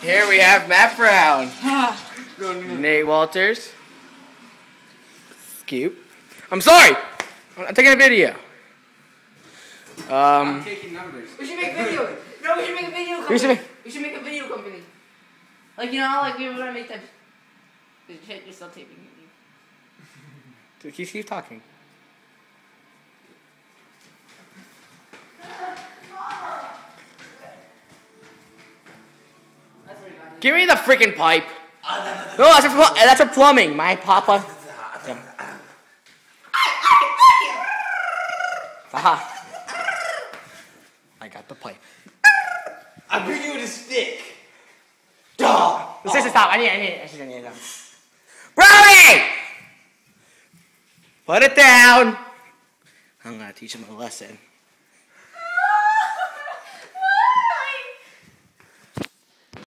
Here we have Matt Brown, Nate Walters, Scoop. I'm sorry! I'm taking a video. I'm taking numbers. We should make a video. No, we should make a video company. We should make a video company. Like, you know how, like, we want to make that... Shit, you're still taping it. Keep talking. Give me the freaking pipe. No, that's for plumbing. My papa. Yeah. Aha. I got the pipe. I'll bring you the stick. Dog. Stop. I need it. Brownie! Put it down. I'm gonna teach him a lesson.